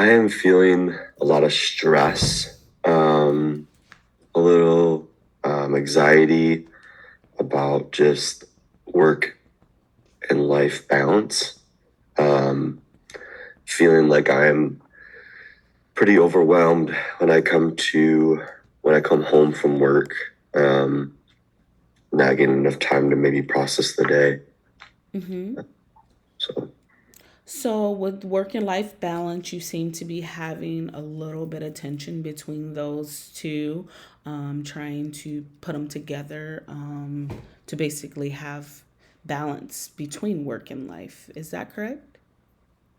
I am feeling a lot of stress, a little anxiety about just work and life balance. Um, Feeling like I'm pretty overwhelmed when I come home from work. Um, Not getting enough time to maybe process the day. Mm-hmm. So, So, with work and life balance, you seem to be having a little bit of tension between those two, trying to put them together to basically have balance between work and life. Is that correct?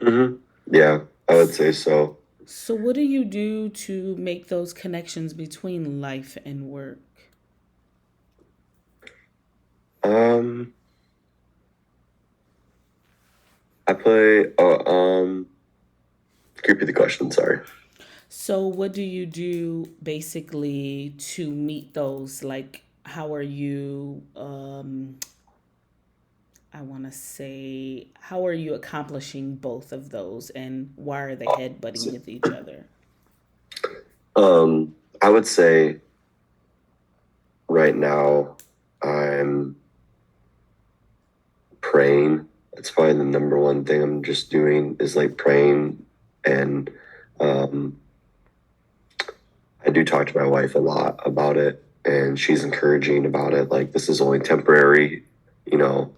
hmm yeah, I would say so. So, what do you do to make those connections between life and work? Um, I play. Can you repeat the question? Sorry. So, what do you do basically to meet those? Like, how are you? I want to say, how are you accomplishing both of those, and why are they headbutting with each other? I would say right now I'm praying. That's probably the number one thing I'm just doing is like praying. And um, I do talk to my wife a lot about it, and she's encouraging about it. Like, this is only temporary, you know,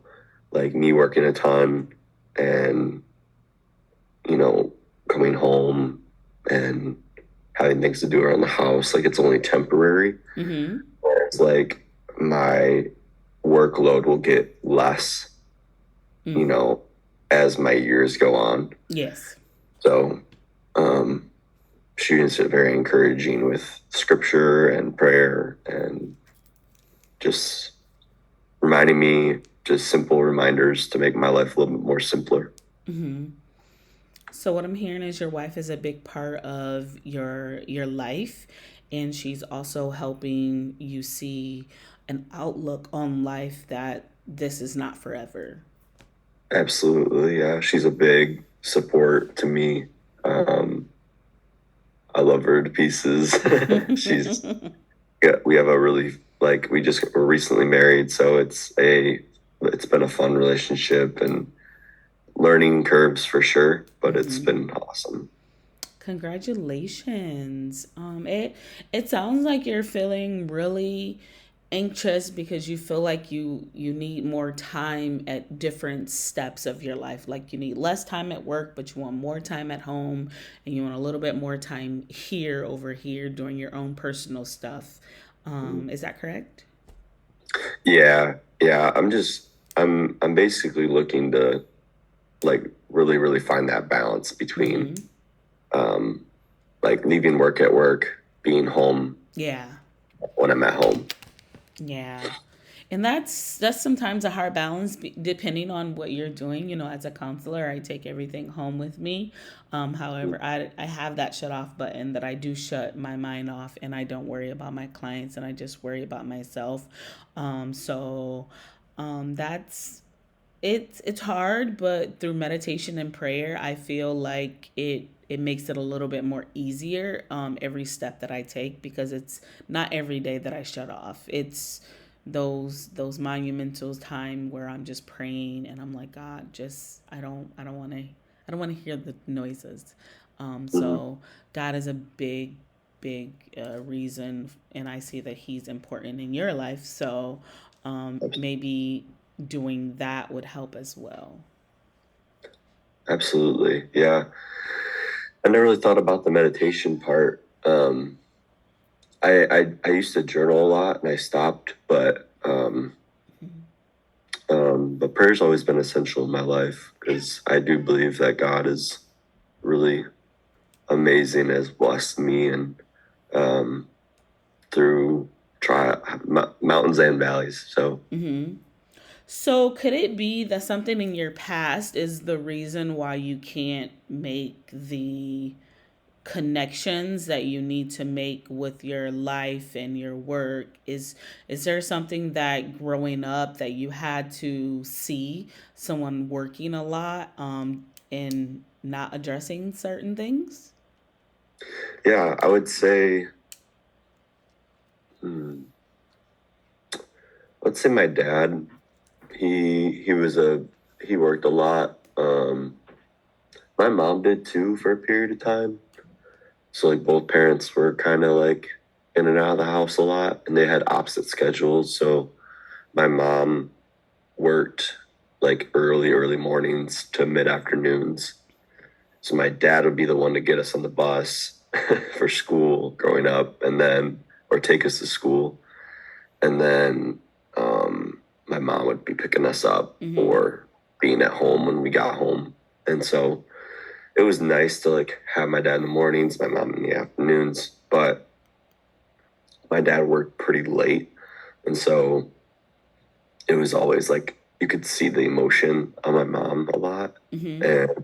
like me working a ton and, you know, coming home and having things to do around the house. Like, it's only temporary. Mm-hmm. Whereas, like, my workload will get less, you Mm. know, as my years go on. Yes. So, um, she is very encouraging with scripture and prayer and just reminding me just simple reminders to make my life a little bit more simpler. Mm-hmm. So what I'm hearing is your wife is a big part of your life, and she's also helping you see an outlook on life that this is not forever. Absolutely, yeah. She's a big support to me. Um, I love her to pieces. She's Yeah, we have a really like we just were recently married, so it's been a fun relationship and learning curves for sure, but it's Mm-hmm. been awesome. Congratulations. It sounds like you're feeling really anxious because you feel like you need more time at different steps of your life. Like you need less time at work, but you want more time at home, and you want a little bit more time here over here doing your own personal stuff. Is that correct? Yeah, yeah. I'm basically looking to like really find that balance between Mm-hmm. um like leaving work at work, being home Yeah. when I'm at home. Yeah. And that's sometimes a hard balance depending on what you're doing. You know, as a counselor, I take everything home with me. However, I have that shut off button that I do shut my mind off and I don't worry about my clients and I just worry about myself. That's it's hard, but through meditation and prayer, I feel like it makes it a little bit more easier every step that I take because it's not every day that I shut off. It's those monumental time where I'm just praying and I'm like, God, just I don't want to hear the noises. Mhm. So God is a big reason, and I see that He's important in your life. So maybe doing that would help as well. Absolutely. Yeah. I never really thought about the meditation part. I used to journal a lot and I stopped, but prayer's always been essential in my life because I do believe that God is really amazing, has blessed me and um, through mountains and valleys. So Mm-hmm. So, could it be that something in your past is the reason why you can't make the connections that you need to make with your life and your work? Is there something that growing up that you had to see someone working a lot and not addressing certain things? Yeah, I would say, hmm, let's say my dad. He was he worked a lot. My mom did too for a period of time. So like both parents were kind of like in and out of the house a lot, and they had opposite schedules. So my mom worked like early mornings to mid afternoons. So my dad would be the one to get us on the bus for school growing up, and then or take us to school, and then my mom would be picking us up Mm-hmm. or being at home when we got home. And so it was nice to like have my dad in the mornings, my mom in the afternoons, but my dad worked pretty late. And so it was always like you could see the emotion on my mom a lot. Mm-hmm. And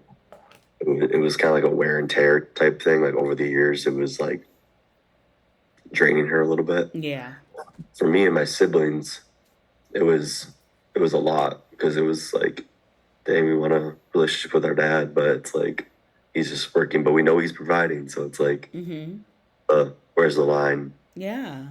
it was kind of like a wear and tear type thing. Like over the years, it was like draining her a little bit. Yeah. For me and my siblings, it was it was a lot because it was like, dang, we want a relationship with our dad, but it's like he's just working, but we know he's providing. So it's like, Mm-hmm. where's the line? Yeah.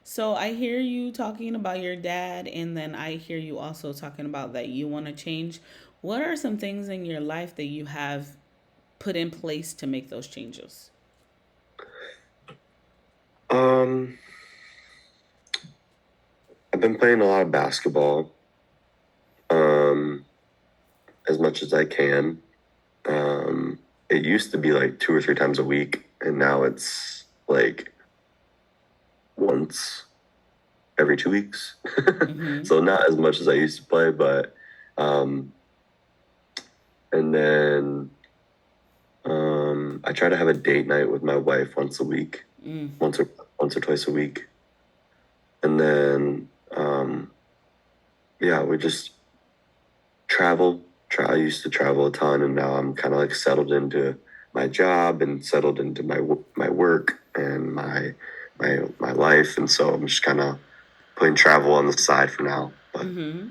So I hear you talking about your dad, and then I hear you also talking about that you want to change. What are some things in your life that you have put in place to make those changes? Um, I've been playing a lot of basketball, um, as much as I can. Um, it used to be like 2 or 3 times a week, and now it's like once every 2 weeks. Mm-hmm. So not as much as I used to play, but um, and then I try to have a date night with my wife once a week, Mm. once or once or twice a week, and then yeah, we just travel. I used to travel a ton, and now I'm kind of like settled into my job and settled into my work and my life, and so I'm just kind of putting travel on the side for now. But Mm-hmm.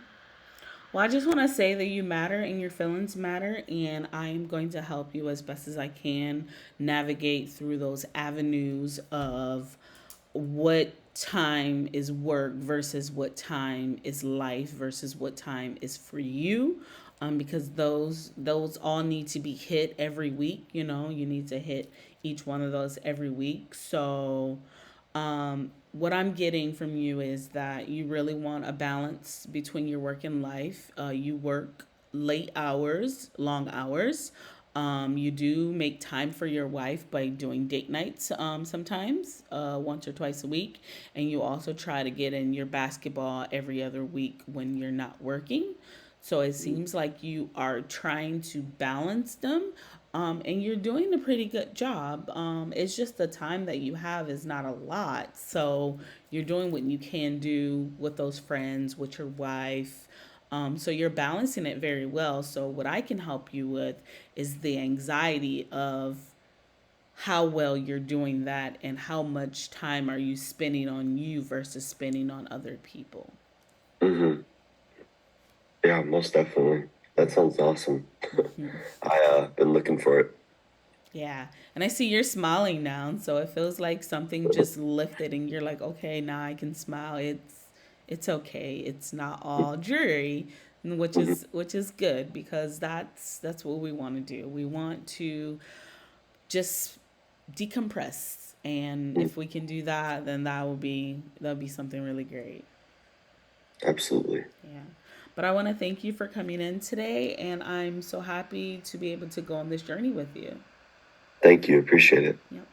Well, I just want to say that you matter and your feelings matter, and I am going to help you as best as I can navigate through those avenues of what time is work versus what time is life versus what time is for you. Because those all need to be hit every week. You know, you need to hit each one of those every week. So what I'm getting from you is that you really want a balance between your work and life. You work late hours, long hours. You do make time for your wife by doing date nights sometimes, once or twice a week. And you also try to get in your basketball every other week when you're not working. So it seems like you are trying to balance them, and you're doing a pretty good job. It's just the time that you have is not a lot. So you're doing what you can do with those friends, with your wife. So you're balancing it very well. So what I can help you with is the anxiety of how well you're doing that and how much time are you spending on you versus spending on other people. hmm, yeah, most definitely. That sounds awesome. Hmm. I been looking for it. Yeah. And I see you're smiling now, so it feels like something just lifted and you're like, "Okay, now I can smile. It's okay. It's not all dreary." Mhm. Which is good because that's what we want to do. We want to just decompress. And if we can do that, then that'll be something really great. Absolutely. Yeah. But I want to thank you for coming in today, and I'm so happy to be able to go on this journey with you. Thank you. Appreciate it. Yep.